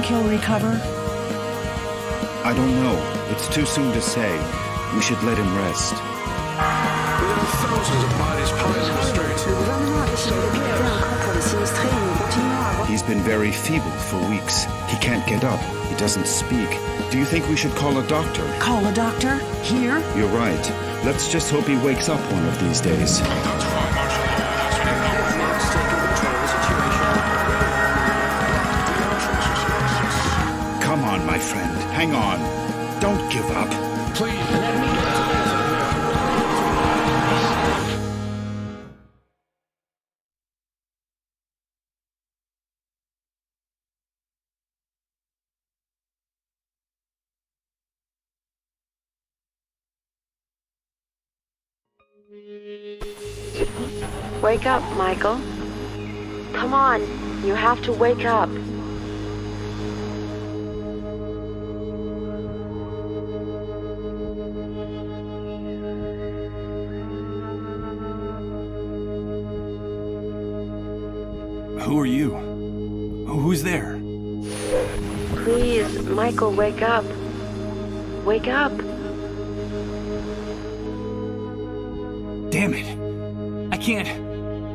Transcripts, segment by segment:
he'll recover? I don't know. It's too soon to say. We should let him rest. There are thousands of bodies piling the streets. He's been very feeble for weeks. He can't get up. He doesn't speak. Do you think we should call a doctor? Call a doctor? Here? You're right. Let's just hope he wakes up one of these days. That's fine, Marshal. Let's take control of the situation. Come on, my friend. Hang on. Don't give up. Please, let me get to this. Wake up, Michael. Come on, you have to wake up. Who are you? Who's there? Please, Michael, wake up. Wake up. Damn it.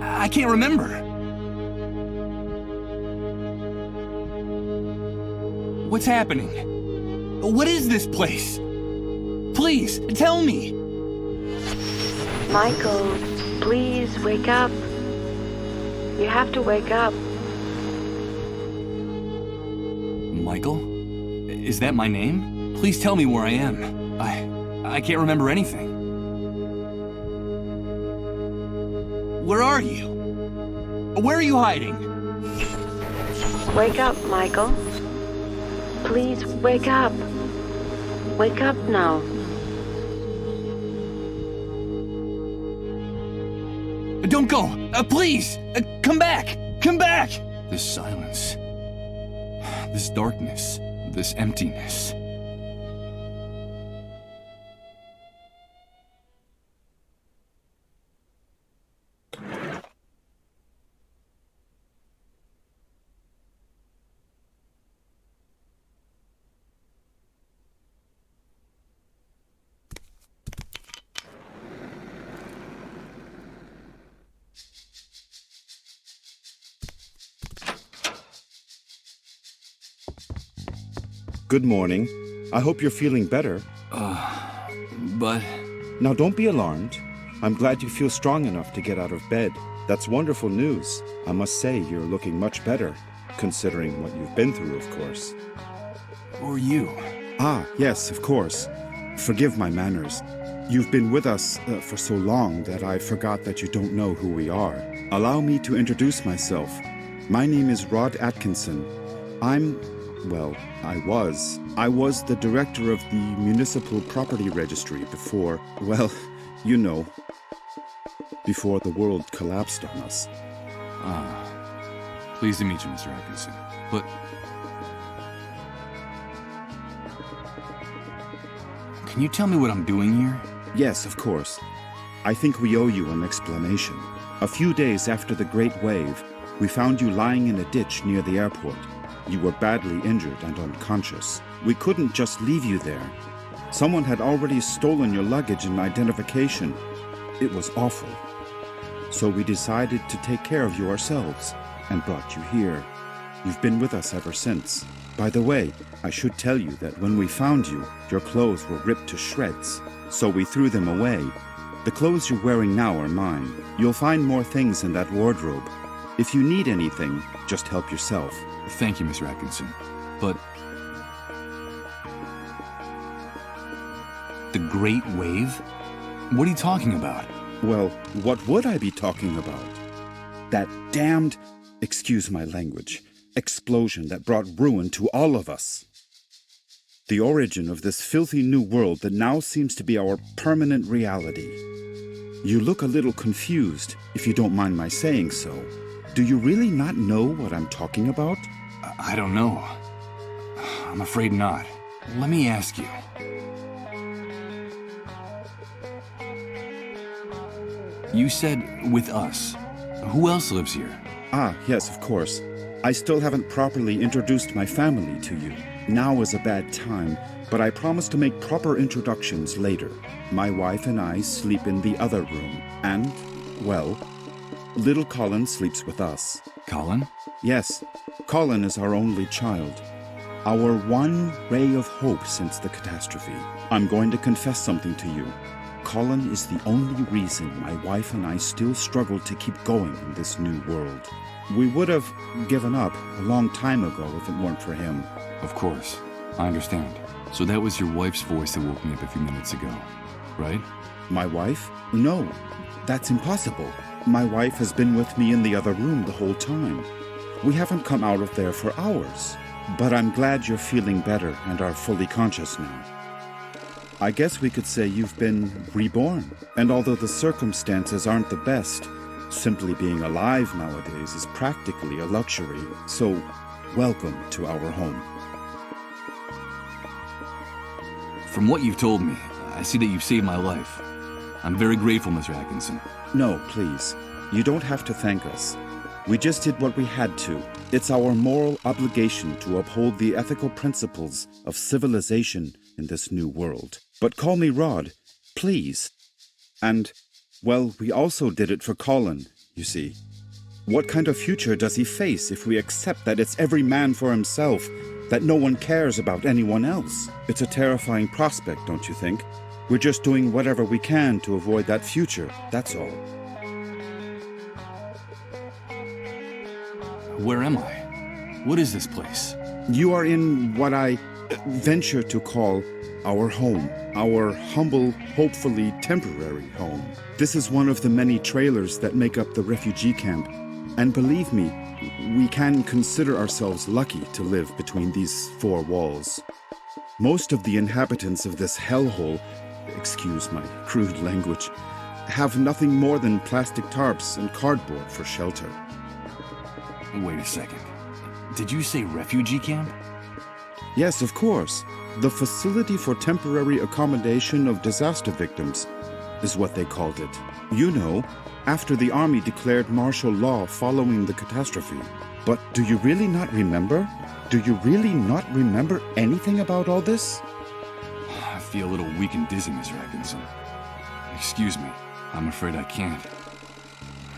I can't remember. What's happening? What is this place? Please, tell me. Michael, please wake up. You have to wake up. Michael? Is that my name? Please tell me where I am. I can't remember anything. Where are you? Where are you hiding? Wake up, Michael. Please wake up. Wake up now. Don't go! Please! Come back! Come back! This silence. This darkness. This emptiness. Good morning. I hope you're feeling better. But... Now don't be alarmed. I'm glad you feel strong enough to get out of bed. That's wonderful news. I must say you're looking much better, considering what you've been through, of course. Who are you? Ah, yes, of course. Forgive my manners. You've been with us for so long that I forgot that you don't know who we are. Allow me to introduce myself. My name is Rod Atkinson. I was the director of the Municipal Property Registry before, before the world collapsed on us. Pleased to meet you, Mr. Atkinson. But... Can you tell me what I'm doing here? Yes, of course. I think we owe you an explanation. A few days after the Great Wave, we found you lying in a ditch near the airport. You were badly injured and unconscious. We couldn't just leave you there. Someone had already stolen your luggage and identification. It was awful. So we decided to take care of you ourselves and brought you here. You've been with us ever since. By the way, I should tell you that when we found you, your clothes were ripped to shreds, so we threw them away. The clothes you're wearing now are mine. You'll find more things in that wardrobe. If you need anything, just help yourself. Thank you, Mr. Atkinson. But... The Great Wave? What are you talking about? Well, what would I be talking about? That damned, excuse my language, explosion that brought ruin to all of us. The origin of this filthy new world that now seems to be our permanent reality. You look a little confused, if you don't mind my saying so. Do you really not know what I'm talking about? I don't know. I'm afraid not. Let me ask you. You said with us. Who else lives here? Ah, yes, of course. I still haven't properly introduced my family to you. Now is a bad time, but I promise to make proper introductions later. My wife and I sleep in the other room, and, well, little Colin sleeps with us. Colin? Yes, Colin is our only child. Our one ray of hope since the catastrophe. I'm going to confess something to you. Colin is the only reason my wife and I still struggle to keep going in this new world. We would have given up a long time ago if it weren't for him. Of course. I understand. So that was your wife's voice that woke me up a few minutes ago, right? My wife? No, that's impossible. My wife has been with me in the other room the whole time. We haven't come out of there for hours. But I'm glad you're feeling better and are fully conscious now. I guess we could say you've been reborn. And although the circumstances aren't the best, simply being alive nowadays is practically a luxury. So, welcome to our home. From what you've told me, I see that you've saved my life. I'm very grateful, Mr. Atkinson. No, please. You don't have to thank us. We just did what we had to. It's our moral obligation to uphold the ethical principles of civilization in this new world. But call me Rod, please. And, well, we also did it for Colin, you see. What kind of future does he face if we accept that it's every man for himself, that no one cares about anyone else? It's a terrifying prospect, don't you think? We're just doing whatever we can to avoid that future, that's all. Where am I? What is this place? You are in what I venture to call our home. Our humble, hopefully temporary home. This is one of the many trailers that make up the refugee camp. And believe me, we can consider ourselves lucky to live between these four walls. Most of the inhabitants of this hellhole, excuse my crude language, have nothing more than plastic tarps and cardboard for shelter. Wait a second. Did you say refugee camp? Yes, of course. The Facility for Temporary Accommodation of Disaster Victims is what they called it. You know, after the army declared martial law following the catastrophe. But do you really not remember? Do you really not remember anything about all this? I feel a little weak and dizzy, Mr. Atkinson. Excuse me. I'm afraid I can't.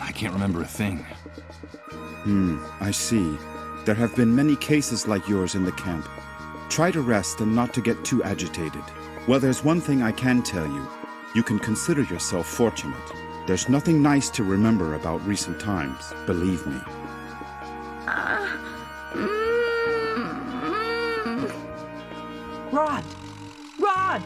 I can't remember a thing. I see. There have been many cases like yours in the camp. Try to rest and not to get too agitated. Well, there's one thing I can tell you. You can consider yourself fortunate. There's nothing nice to remember about recent times, believe me. Rod! Rod!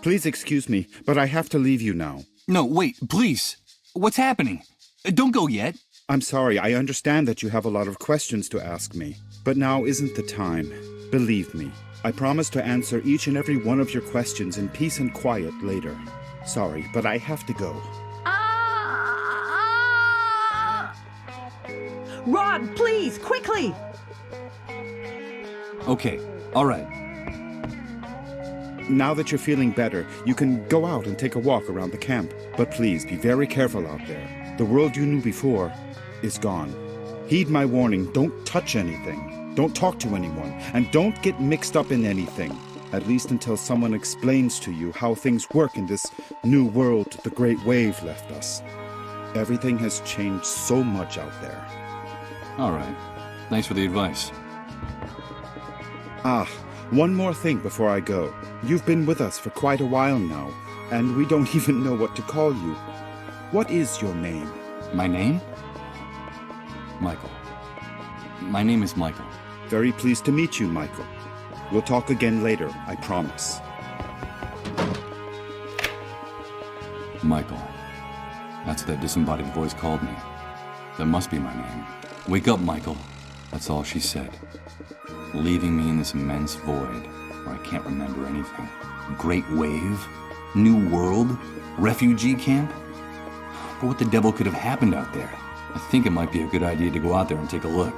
Please excuse me, but I have to leave you now. No, wait, please. What's happening? Don't go yet. I'm sorry, I understand that you have a lot of questions to ask me. But now isn't the time. Believe me, I promise to answer each and every one of your questions in peace and quiet later. Sorry, but I have to go. Rod, please, quickly! Okay, all right. Now that you're feeling better, you can go out and take a walk around the camp. But please, be very careful out there. The world you knew before is gone. Heed my warning, don't touch anything. Don't talk to anyone, and don't get mixed up in anything. At least until someone explains to you how things work in this new world the Great Wave left us. Everything has changed so much out there. All right. Thanks for the advice. One more thing before I go. You've been with us for quite a while now, and we don't even know what to call you. What is your name? My name? Michael. My name is Michael. Very pleased to meet you, Michael. We'll talk again later, I promise. Michael. That's what that disembodied voice called me. That must be my name. Wake up, Michael. That's all she said. Leaving me in this immense void where I can't remember anything. Great wave? New world? Refugee camp? But what the devil could have happened out there? I think it might be a good idea to go out there and take a look.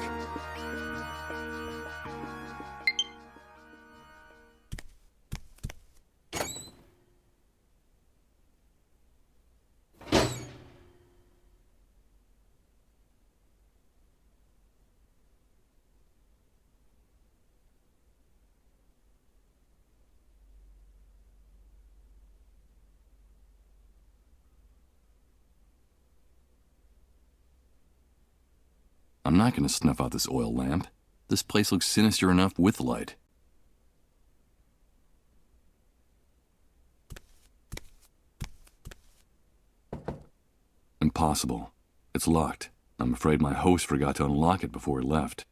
I'm not gonna snuff out this oil lamp. This place looks sinister enough with light. Impossible. It's locked. I'm afraid my host forgot to unlock it before he left.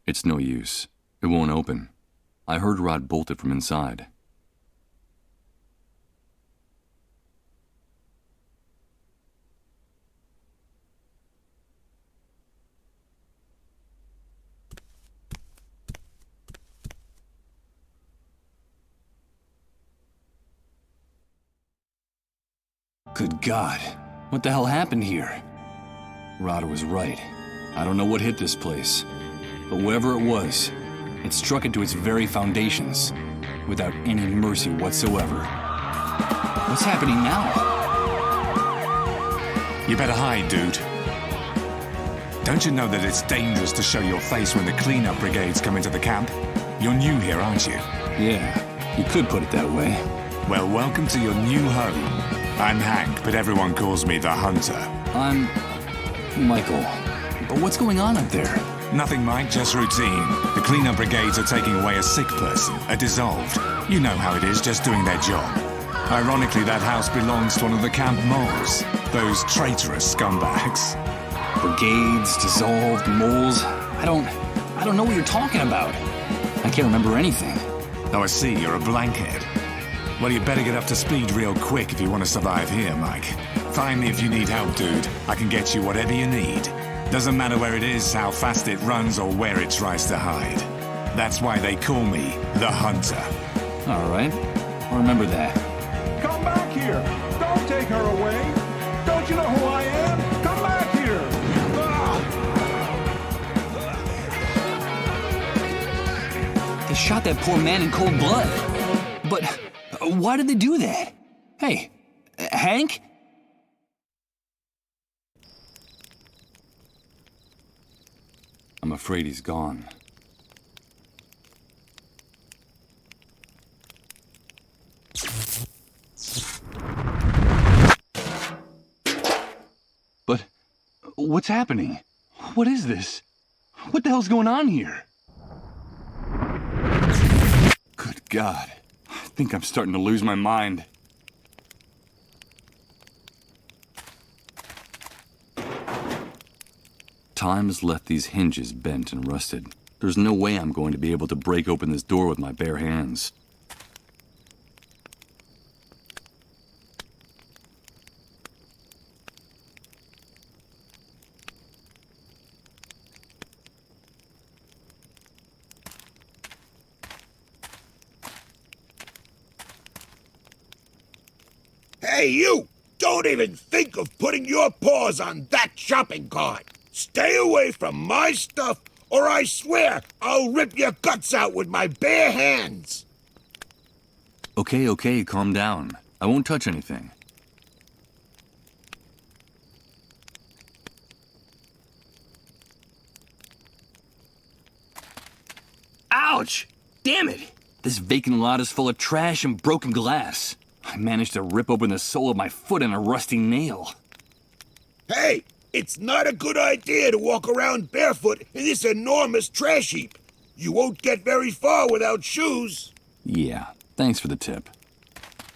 It's no use. It won't open. I heard Rod bolt it from inside. Good God. What the hell happened here? Rod was right. I don't know what hit this place. But whatever it was, it struck into its very foundations, without any mercy whatsoever. What's happening now? You better hide, dude. Don't you know that it's dangerous to show your face when the cleanup brigades come into the camp? You're new here, aren't you? Yeah, you could put it that way. Well, welcome to your new home. I'm Hank, but everyone calls me the Hunter. I'm Michael. But what's going on up there? Nothing, Mike, just routine. The cleanup brigades are taking away a sick person, a dissolved. You know how it is, just doing their job. Ironically, that house belongs to one of the camp moles. Those traitorous scumbags. Brigades, dissolved, moles. I don't know what you're talking about. I can't remember anything. Oh, I see, you're a blankhead. Well, you better get up to speed real quick if you want to survive here, Mike. Find me if you need help, dude. I can get you whatever you need. Doesn't matter where it is, how fast it runs, or where it tries to hide. That's why they call me the Hunter. All right. I'll remember that. Come back here! Don't take her away! Don't you know who I am? Come back here! They shot that poor man in cold blood. But why did they do that? Hey, Hank? I'm afraid he's gone. But what's happening? What is this? What the hell's going on here? Good God. I think I'm starting to lose my mind. Time has left these hinges bent and rusted. There's no way I'm going to be able to break open this door with my bare hands. Hey, you! Don't even think of putting your paws on that shopping cart! Stay away from my stuff, or I swear I'll rip your guts out with my bare hands! Okay, calm down. I won't touch anything. Ouch! Damn it! This vacant lot is full of trash and broken glass. I managed to rip open the sole of my foot in a rusty nail. Hey! It's not a good idea to walk around barefoot in this enormous trash heap. You won't get very far without shoes. Yeah, thanks for the tip.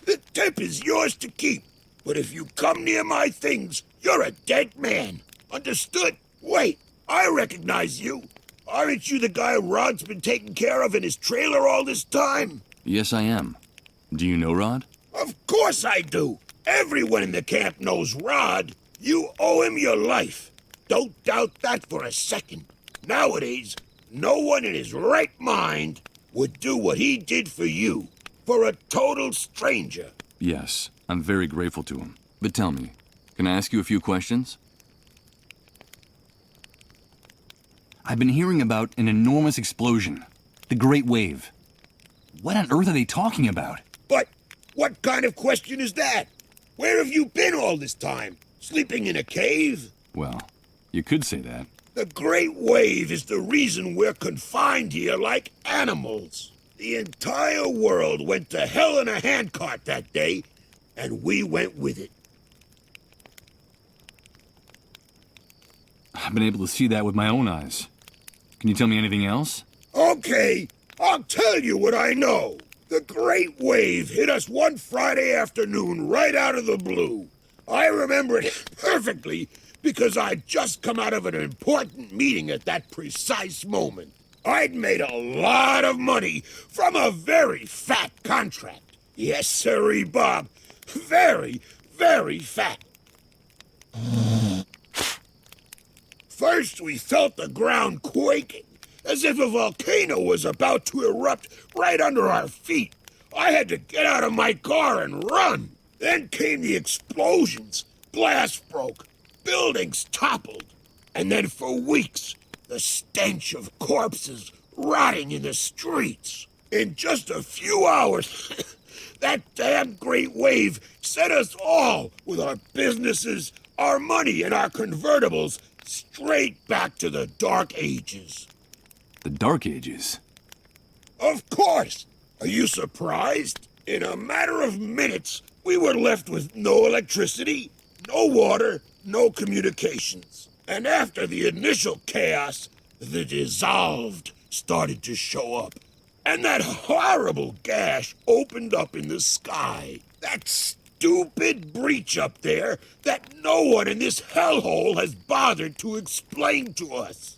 The tip is yours to keep, but if you come near my things, you're a dead man. Understood? Wait, I recognize you. Aren't you the guy Rod's been taking care of in his trailer all this time? Yes, I am. Do you know Rod? Of course I do. Everyone in the camp knows Rod. You owe him your life. Don't doubt that for a second. Nowadays, no one in his right mind would do what he did for you, for a total stranger. Yes, I'm very grateful to him. But tell me, can I ask you a few questions? I've been hearing about an enormous explosion. The Great Wave. What on earth are they talking about? But what kind of question is that? Where have you been all this time? Sleeping in a cave? Well, you could say that. The Great Wave is the reason we're confined here like animals. The entire world went to hell in a handcart that day, and we went with it. I've been able to see that with my own eyes. Can you tell me anything else? Okay, I'll tell you what I know. The Great Wave hit us one Friday afternoon right out of the blue. I remember it perfectly because I'd just come out of an important meeting at that precise moment. I'd made a lot of money from a very fat contract. Yes, sirree, Bob. Very, very fat. First, we felt the ground quaking, as if a volcano was about to erupt right under our feet. I had to get out of my car and run. Then came the explosions. Glass broke. Buildings toppled. And then for weeks, the stench of corpses rotting in the streets. In just a few hours, that damn Great Wave sent us all, with our businesses, our money, and our convertibles, straight back to the Dark Ages. The Dark Ages? Of course! Are you surprised? In a matter of minutes, we were left with no electricity, no water, no communications. And after the initial chaos, the dissolved started to show up. And that horrible gash opened up in the sky. That stupid breach up there that no one in this hellhole has bothered to explain to us.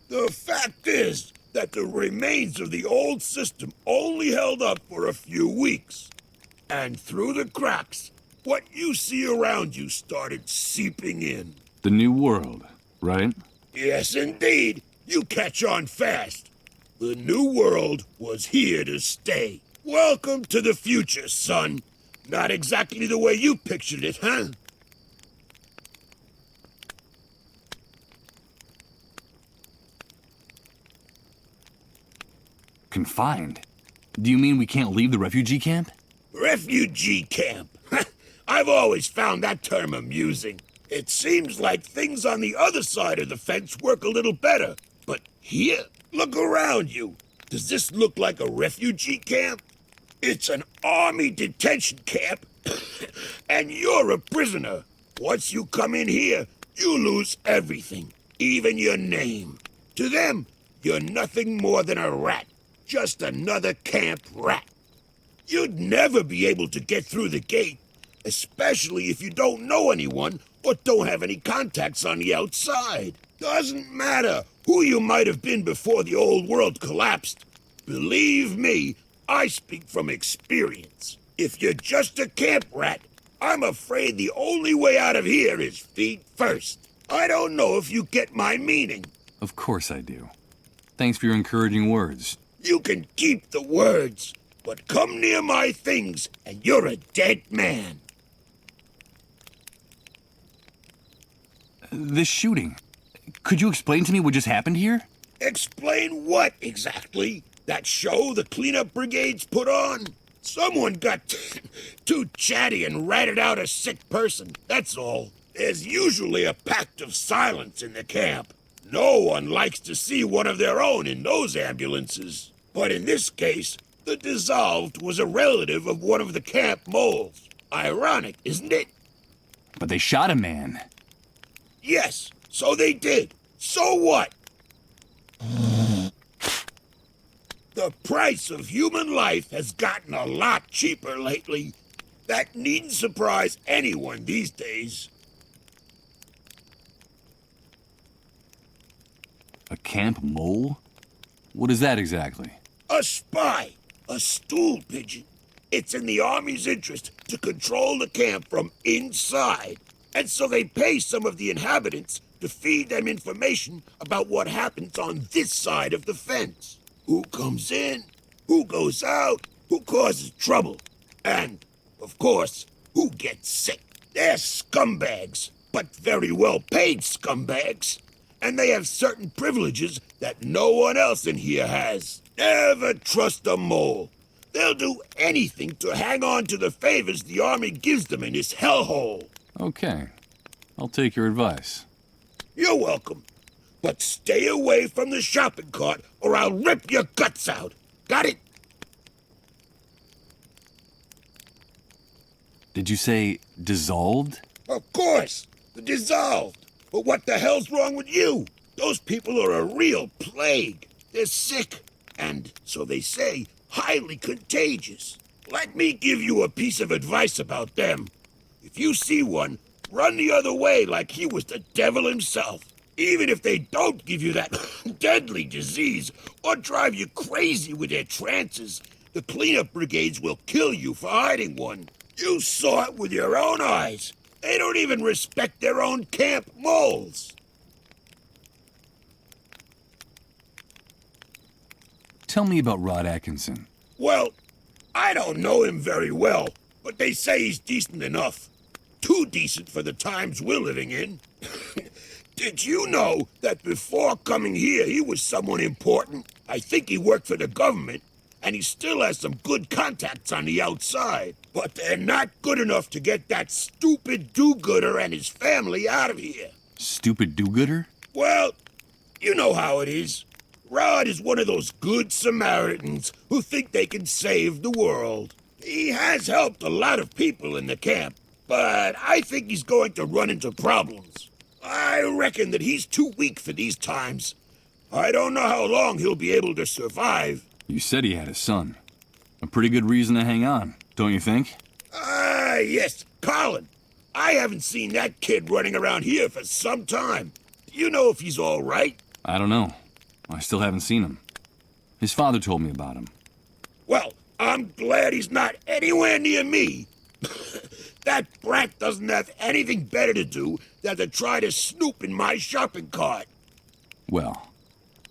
The fact is that the remains of the old system only held up for a few weeks. And through the cracks, what you see around you started seeping in. The New World, right? Yes, indeed. You catch on fast. The New World was here to stay. Welcome to the future, son. Not exactly the way you pictured it, huh? Confined? Do you mean we can't leave the refugee camp? Refugee camp? I've always found that term amusing. It seems like things on the other side of the fence work a little better. But here, look around you. Does this look like a refugee camp? It's an army detention camp, and you're a prisoner. Once you come in here, you lose everything, even your name. To them, you're nothing more than a rat, just another camp rat. You'd never be able to get through the gate, especially if you don't know anyone or don't have any contacts on the outside. Doesn't matter who you might have been before the old world collapsed. Believe me, I speak from experience. If you're just a camp rat, I'm afraid the only way out of here is feet first. I don't know if you get my meaning. Of course I do. Thanks for your encouraging words. You can keep the words, but come near my things and you're a dead man. This shooting. Could you explain to me what just happened here? Explain what exactly? That show the cleanup brigades put on? Someone got too chatty and ratted out a sick person, that's all. There's usually a pact of silence in the camp. No one likes to see one of their own in those ambulances. But in this case, the dissolved was a relative of one of the camp moles. Ironic, isn't it? But they shot a man. Yes, so they did. So what? The price of human life has gotten a lot cheaper lately. That needn't surprise anyone these days. A camp mole? What is that exactly? A spy. A stool pigeon. It's in the Army's interest to control the camp from inside. And so they pay some of the inhabitants to feed them information about what happens on this side of the fence. Who comes in, who goes out, who causes trouble, and, of course, who gets sick. They're scumbags, but very well-paid scumbags. And they have certain privileges that no one else in here has. Never trust a mole. They'll do anything to hang on to the favors the army gives them in this hellhole. Okay. I'll take your advice. You're welcome. But stay away from the shopping cart or I'll rip your guts out. Got it? Did you say dissolved? Of course. The dissolved. But what the hell's wrong with you? Those people are a real plague. They're sick. And, so they say, highly contagious. Let me give you a piece of advice about them. If you see one, run the other way like he was the devil himself. Even if they don't give you that deadly disease or drive you crazy with their trances, the cleanup brigades will kill you for hiding one. You saw it with your own eyes. They don't even respect their own camp moles. Tell me about Rod Atkinson. Well, I don't know him very well, but they say he's decent enough. Too decent for the times we're living in. Did you know that before coming here he was someone important? I think he worked for the government, and he still has some good contacts on the outside. But they're not good enough to get that stupid do-gooder and his family out of here. Stupid do-gooder? Well, you know how it is. Rod is one of those good Samaritans who think they can save the world. He has helped a lot of people in the camp, but I think he's going to run into problems. I reckon that he's too weak for these times. I don't know how long he'll be able to survive. You said he had a son. A pretty good reason to hang on, don't you think? Yes, Colin. I haven't seen that kid running around here for some time. Do you know if he's all right? I don't know. I still haven't seen him. His father told me about him. Well, I'm glad he's not anywhere near me. That brat doesn't have anything better to do than to try to snoop in my shopping cart. Well,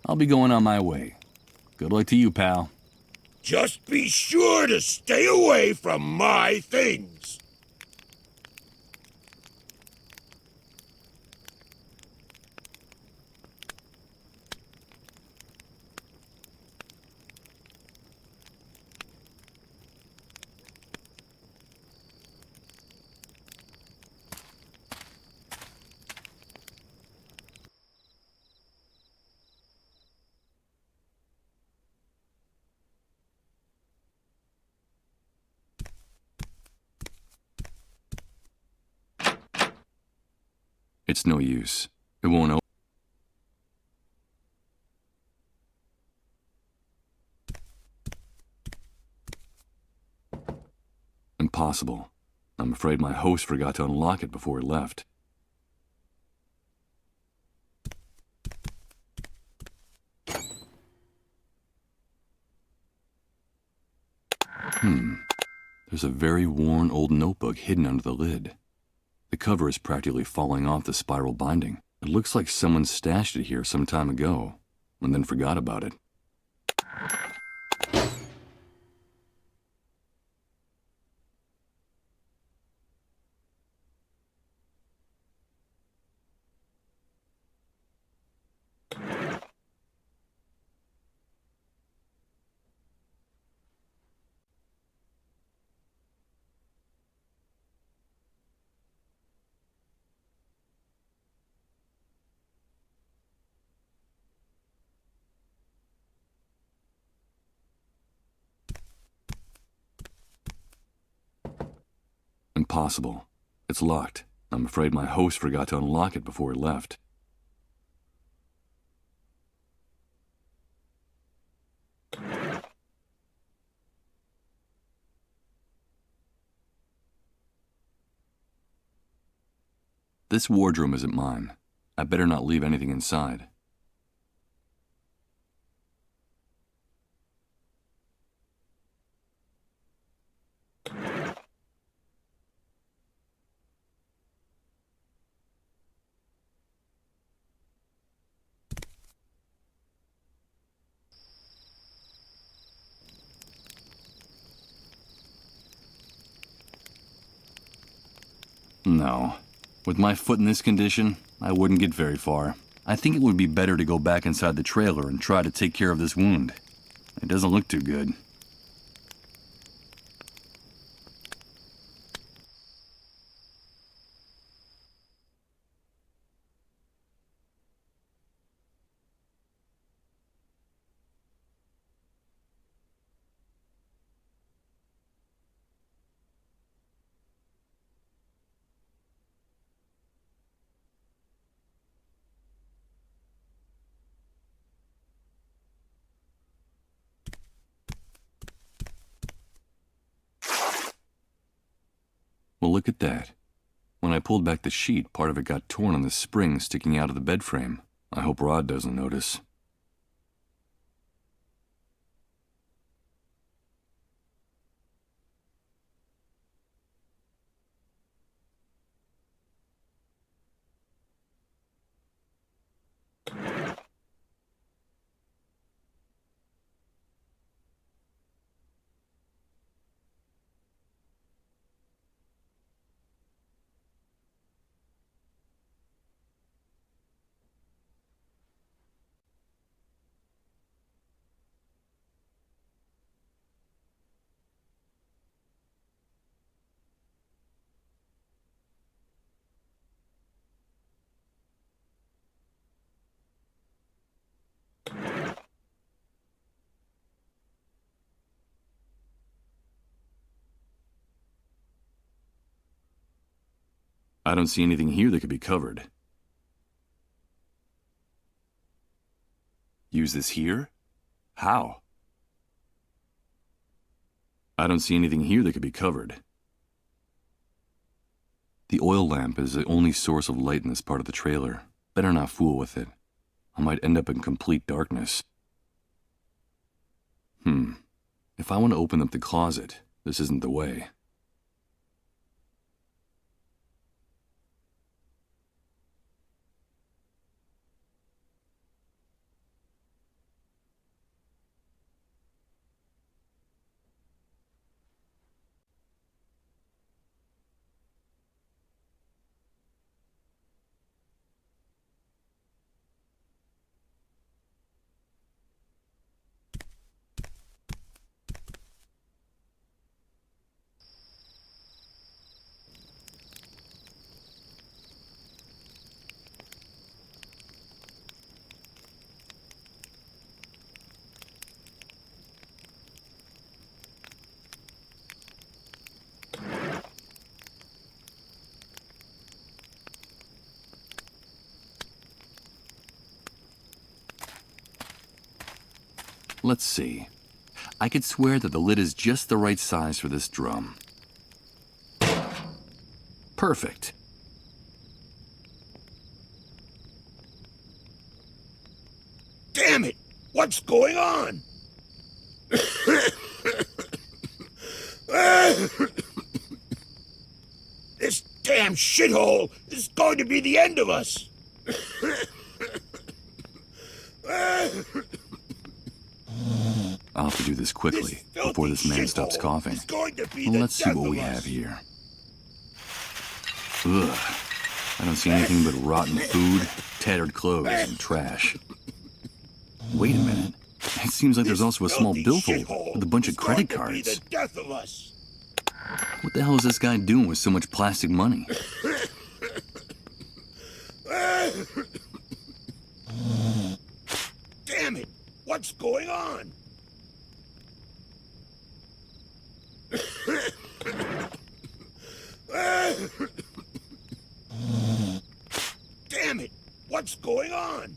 I'll be going on my way. Good luck to you, pal. Just be sure to stay away from my things. It's no use. It won't open. Impossible. I'm afraid my host forgot to unlock it before he left. There's a very worn old notebook hidden under the lid. The cover is practically falling off the spiral binding. It looks like someone stashed it here some time ago, and then forgot about it. Impossible. It's locked. I'm afraid my host forgot to unlock it before he left. This wardrobe isn't mine. I better not leave anything inside. No. With my foot in this condition, I wouldn't get very far. I think it would be better to go back inside the trailer and try to take care of this wound. It doesn't look too good. Well, look at that. When I pulled back the sheet, part of it got torn on the spring sticking out of the bed frame. I hope Rod doesn't notice. I don't see anything here that could be covered. Use this here? How? I don't see anything here that could be covered. The oil lamp is the only source of light in this part of the trailer. Better not fool with it. I might end up in complete darkness. If I want to open up the closet, this isn't the way. Let's see. I could swear that the lid is just the right size for this drum. Perfect. Damn it! What's going on? This damn shithole is going to be the end of us. I'll have to do this quickly, before this man stops coughing. Well, let's see what we have here. Ugh. I don't see anything but rotten food, tattered clothes, and trash. Wait a minute. It seems like there's also a small billfold with a bunch of credit cards. What the hell is this guy doing with so much plastic money? Damn it! What's going on? Damn it! What's going on?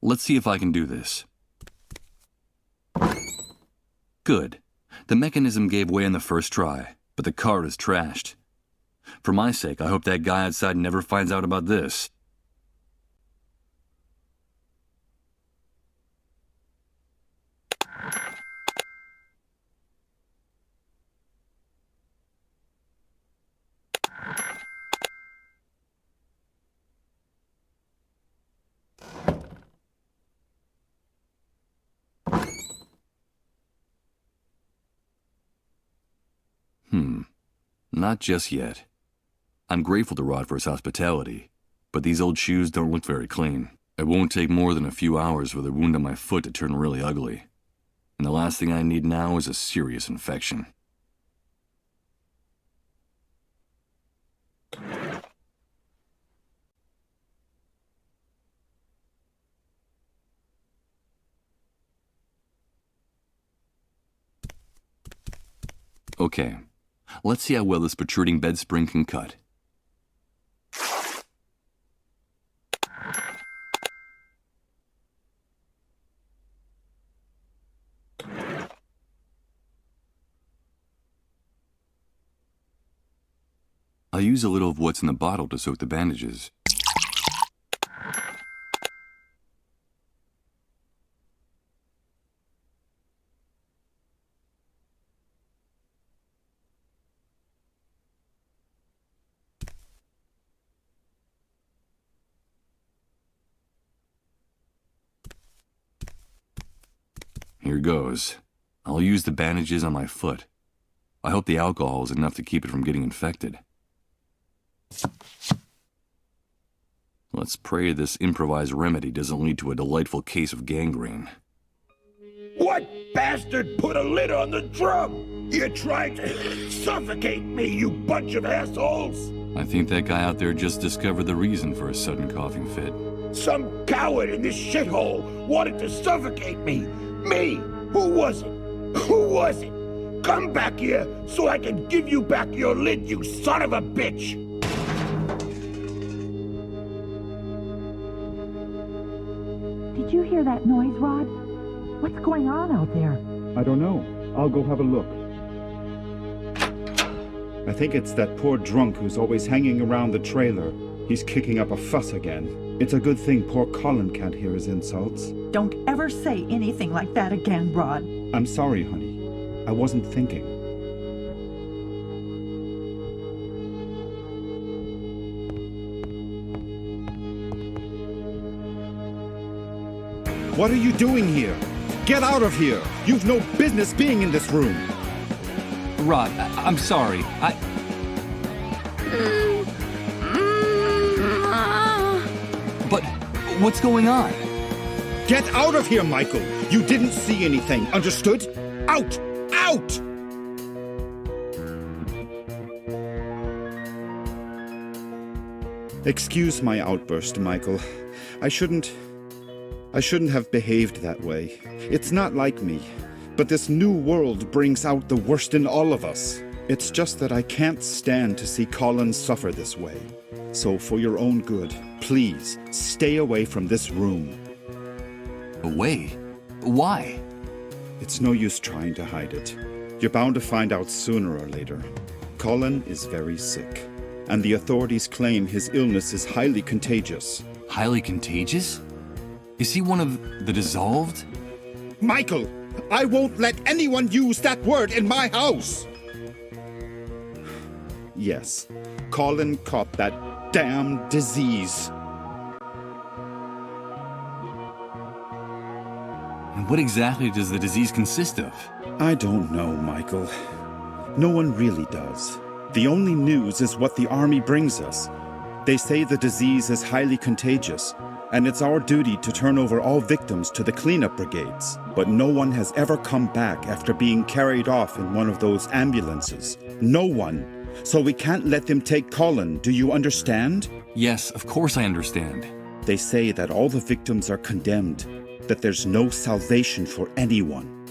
Let's see if I can do this. Good. The mechanism gave way on the first try, but the card is trashed. For my sake, I hope that guy outside never finds out about this. Not just yet. I'm grateful to Rod for his hospitality, but these old shoes don't look very clean. It won't take more than a few hours for the wound on my foot to turn really ugly. And the last thing I need now is a serious infection. Okay, let's see how well this protruding bed spring can cut. I'll use a little of what's in the bottle to soak the bandages. Here goes. I'll use the bandages on my foot. I hope the alcohol is enough to keep it from getting infected. Let's pray this improvised remedy doesn't lead to a delightful case of gangrene. What bastard put a lid on the drum? You're trying to suffocate me, you bunch of assholes! I think that guy out there just discovered the reason for a sudden coughing fit. Some coward in this shithole wanted to suffocate me! Me! Who was it? Who was it? Come back here so I can give you back your lid, you son of a bitch! Did you hear that noise, Rod? What's going on out there? I don't know. I'll go have a look. I think it's that poor drunk who's always hanging around the trailer. He's kicking up a fuss again. It's a good thing poor Colin can't hear his insults. Don't ever say anything like that again, Rod. I'm sorry, honey. I wasn't thinking. What are you doing here? Get out of here! You've no business being in this room! Rod, I'm sorry. But what's going on? Get out of here, Michael! You didn't see anything, understood? Out! Out! Excuse my outburst, Michael. I shouldn't have behaved that way. It's not like me. But this new world brings out the worst in all of us. It's just that I can't stand to see Colin suffer this way. So for your own good, please, stay away from this room. Away? Why? It's no use trying to hide it. You're bound to find out sooner or later. Colin is very sick, and the authorities claim his illness is highly contagious. Highly contagious? Is he one of the dissolved? Michael! I won't let anyone use that word in my house! Yes, Colin caught that damn disease. And what exactly does the disease consist of? I don't know, Michael. No one really does. The only news is what the army brings us. They say the disease is highly contagious, and it's our duty to turn over all victims to the cleanup brigades. But no one has ever come back after being carried off in one of those ambulances. No one. So we can't let them take Colin, do you understand? Yes, of course I understand. They say that all the victims are condemned, that there's no salvation for anyone,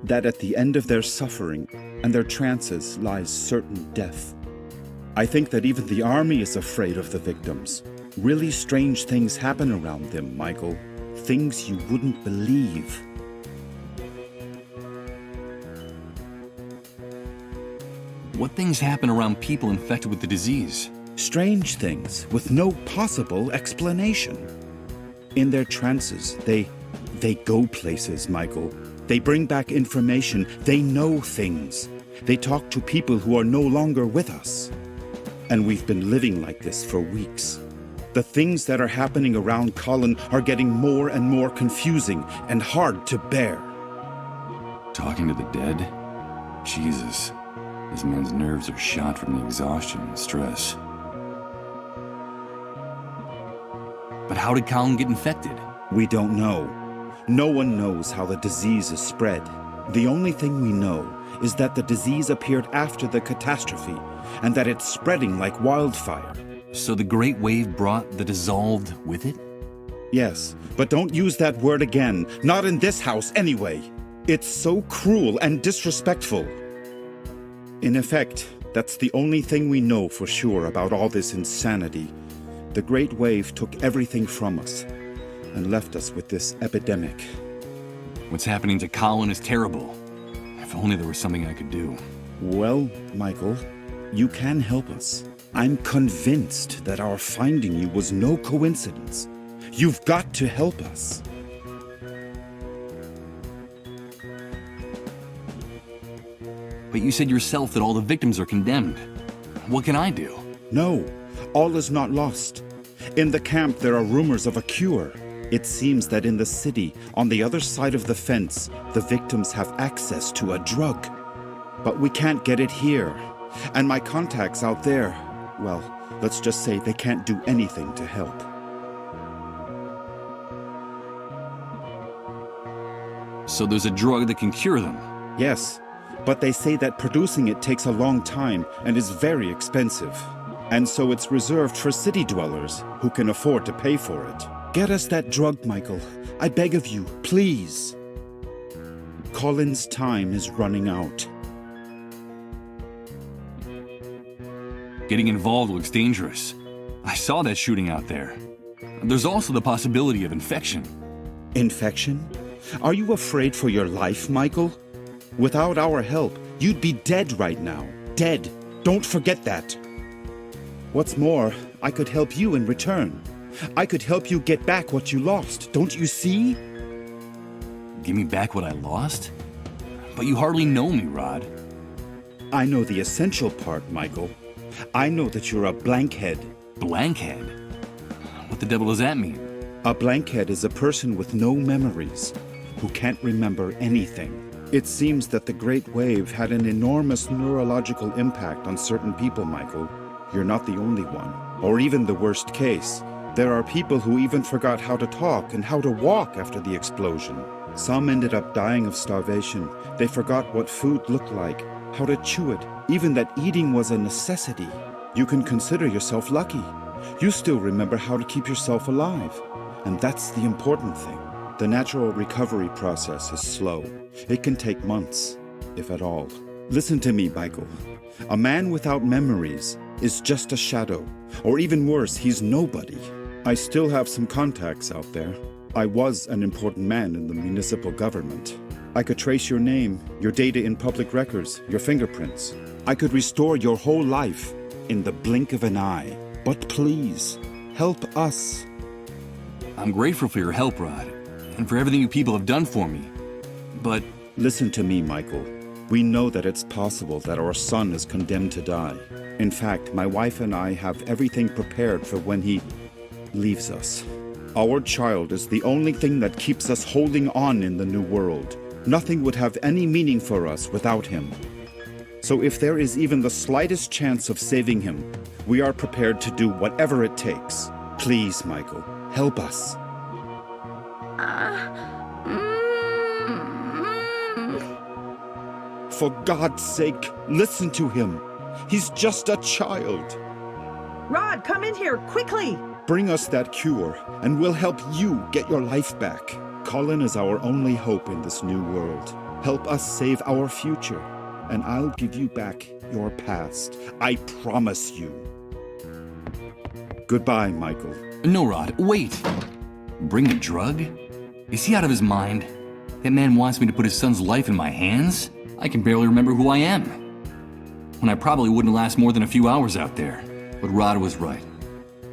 that at the end of their suffering and their trances lies certain death. I think that even the army is afraid of the victims. Really strange things happen around them, Michael. Things you wouldn't believe. What things happen around people infected with the disease? Strange things with no possible explanation. In their trances, they go places, Michael. They bring back information. They know things. They talk to people who are no longer with us. And we've been living like this for weeks. The things that are happening around Colin are getting more and more confusing and hard to bear. Talking to the dead? Jesus. This man's nerves are shot from the exhaustion and stress. But how did Colin get infected? We don't know. No one knows how the disease is spread. The only thing we know is that the disease appeared after the catastrophe, and that it's spreading like wildfire. So the Great Wave brought the dissolved with it? Yes, but don't use that word again. Not in this house, anyway. It's so cruel and disrespectful. In effect, that's the only thing we know for sure about all this insanity. The Great Wave took everything from us and left us with this epidemic. What's happening to Colin is terrible. If only there was something I could do. Well, Michael, you can help us. I'm convinced that our finding you was no coincidence. You've got to help us. But you said yourself that all the victims are condemned. What can I do? No, all is not lost. In the camp, there are rumors of a cure. It seems that in the city, on the other side of the fence, the victims have access to a drug. But we can't get it here. And my contacts out there, well, let's just say they can't do anything to help. So there's a drug that can cure them? Yes, but they say that producing it takes a long time and is very expensive. And so it's reserved for city dwellers who can afford to pay for it. Get us that drug, Michael. I beg of you, please. Colin's time is running out. Getting involved looks dangerous. I saw that shooting out there. There's also the possibility of infection. Infection? Are you afraid for your life, Michael? Without our help, you'd be dead right now. Dead. Don't forget that. What's more, I could help you in return. I could help you get back what you lost, don't you see? Give me back what I lost? But you hardly know me, Rod. I know the essential part, Michael. I know that you're a blankhead. Blankhead? What the devil does that mean? A blankhead is a person with no memories, who can't remember anything. It seems that the Great Wave had an enormous neurological impact on certain people, Michael. You're not the only one, or even the worst case. There are people who even forgot how to talk and how to walk after the explosion. Some ended up dying of starvation. They forgot what food looked like, how to chew it, even that eating was a necessity. You can consider yourself lucky. You still remember how to keep yourself alive. And that's the important thing. The natural recovery process is slow. It can take months, if at all. Listen to me, Michael. A man without memories is just a shadow, or even worse, he's nobody. I still have some contacts out there. I was an important man in the municipal government. I could trace your name, your data in public records, your fingerprints. I could restore your whole life in the blink of an eye. But please, help us. I'm grateful for your help, Rod, and for everything you people have done for me. But listen to me, Michael. We know that it's possible that our son is condemned to die. In fact, my wife and I have everything prepared for when he leaves us. Our child is the only thing that keeps us holding on in the new world. Nothing would have any meaning for us without him. So if there is even the slightest chance of saving him, we are prepared to do whatever it takes. Please, Michael, help us. For God's sake, listen to him. He's just a child. Rod, come in here, quickly! Bring us that cure, and we'll help you get your life back. Colin is our only hope in this new world. Help us save our future, and I'll give you back your past. I promise you. Goodbye, Michael. No, Rod, wait! Bring a drug? Is he out of his mind? That man wants me to put his son's life in my hands? I can barely remember who I am. When I probably wouldn't last more than a few hours out there. But Rod was right.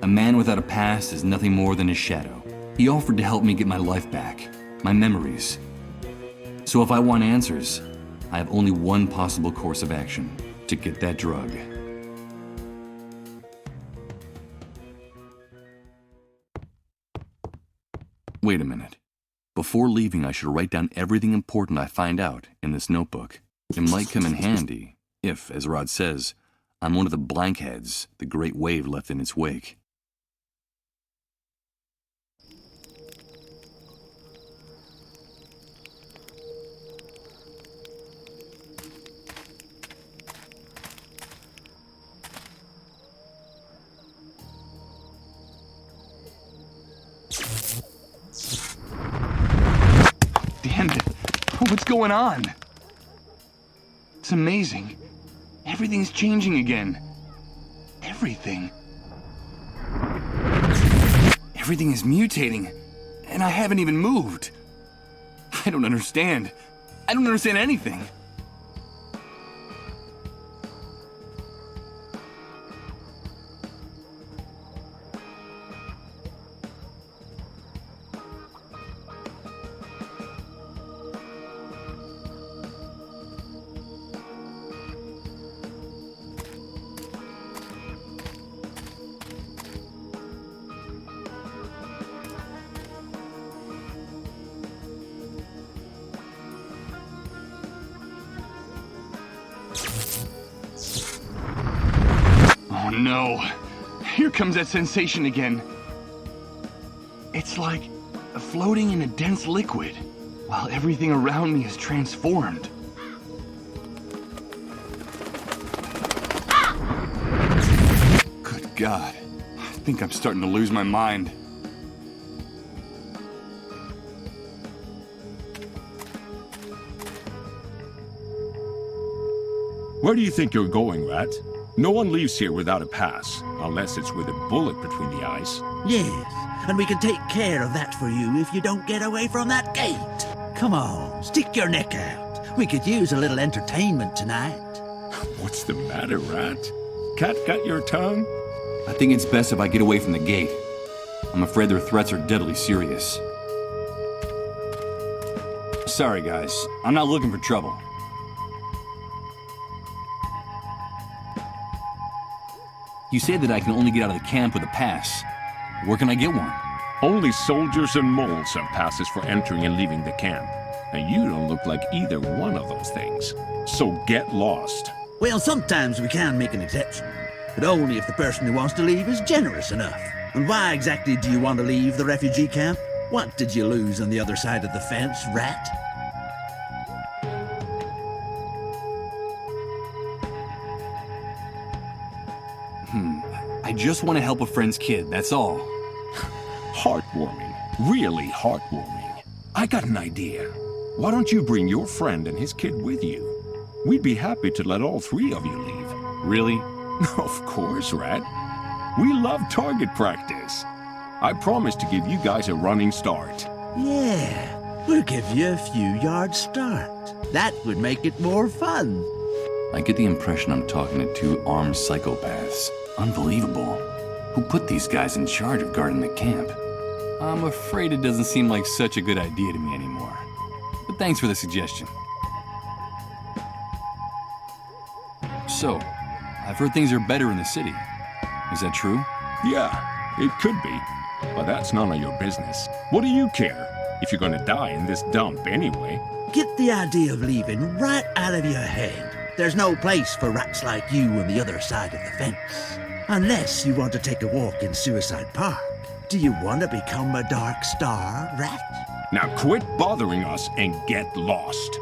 A man without a past is nothing more than a shadow. He offered to help me get my life back, my memories. So if I want answers, I have only one possible course of action: to get that drug. Wait a minute. Before leaving, I should write down everything important I find out in this notebook. It might come in handy If, as Rod says, I'm one of the blankheads the Great Wave left in its wake. Damn it. What's going on? It's amazing. Everything's changing again. Everything. Everything is mutating, and I haven't even moved. I don't understand. I don't understand anything. Oh no, here comes that sensation again. It's like floating in a dense liquid, while everything around me is transformed. Good God, I think I'm starting to lose my mind. Where do you think you're going, Rat? No one leaves here without a pass, unless it's with a bullet between the eyes. Yes, and we can take care of that for you if you don't get away from that gate. Come on, stick your neck out. We could use a little entertainment tonight. What's the matter, Rat? Cat got your tongue? I think it's best if I get away from the gate. I'm afraid their threats are deadly serious. Sorry, guys. I'm not looking for trouble. You say that I can only get out of the camp with a pass. Where can I get one? Only soldiers and moles have passes for entering and leaving the camp. And you don't look like either one of those things. So get lost. Well, sometimes we can make an exception, but only if the person who wants to leave is generous enough. And why exactly do you want to leave the refugee camp? What did you lose on the other side of the fence, Rat? I just want to help a friend's kid, that's all. Heartwarming. Really heartwarming. I got an idea. Why don't you bring your friend and his kid with you? We'd be happy to let all three of you leave. Really? Of course, Rat. We love target practice. I promise to give you guys a running start. Yeah, we'll give you a few yards start. That would make it more fun. I get the impression I'm talking to two armed psychopaths. Unbelievable. Who put these guys in charge of guarding the camp? I'm afraid it doesn't seem like such a good idea to me anymore. But thanks for the suggestion. So, I've heard things are better in the city. Is that true? Yeah, it could be. But that's none of your business. What do you care? If you're gonna die in this dump anyway. Get the idea of leaving right out of your head. There's no place for rats like you on the other side of the fence. Unless you want to take a walk in Suicide Park. Do you want to become a Dark Star, Rat? Now quit bothering us and get lost.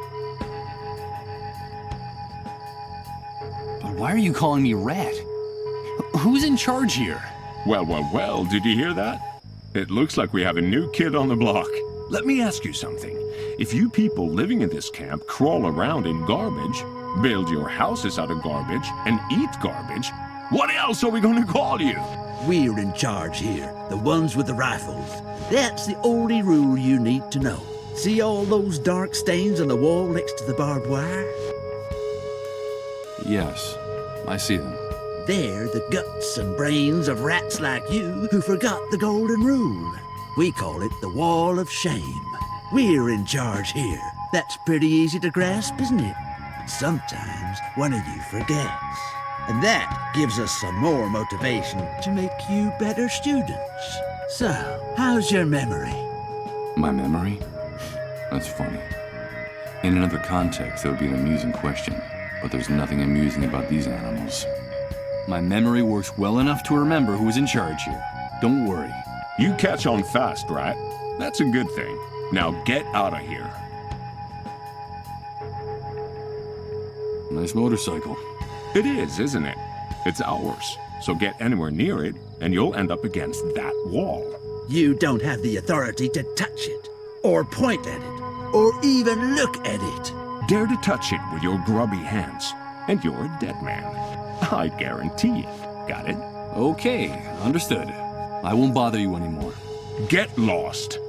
But why are you calling me Rat? Who's in charge here? Well, did you hear that? It looks like we have a new kid on the block. Let me ask you something. If you people living in this camp crawl around in garbage, build your houses out of garbage, and eat garbage, what else are we going to call you? We're in charge here, the ones with the rifles. That's the only rule you need to know. See all those dark stains on the wall next to the barbed wire? Yes, I see them. They're the guts and brains of rats like you who forgot the golden rule. We call it the Wall of Shame. We're in charge here. That's pretty easy to grasp, isn't it? Sometimes one of you forgets. And that gives us some more motivation to make you better students. So, how's your memory? My memory? That's funny. In another context, that would be an amusing question. but there's nothing amusing about these animals. My memory works well enough to remember who's in charge here. Don't worry. You catch on fast, Rat. That's a good thing. Now get out of here. Nice motorcycle. It is, isn't it? It's ours. So get anywhere near it, and you'll end up against that wall. You don't have the authority to touch it, or point at it, or even look at it. Dare to touch it with your grubby hands, and you're a dead man. I guarantee it. Got it? Okay, understood. I won't bother you anymore. Get lost.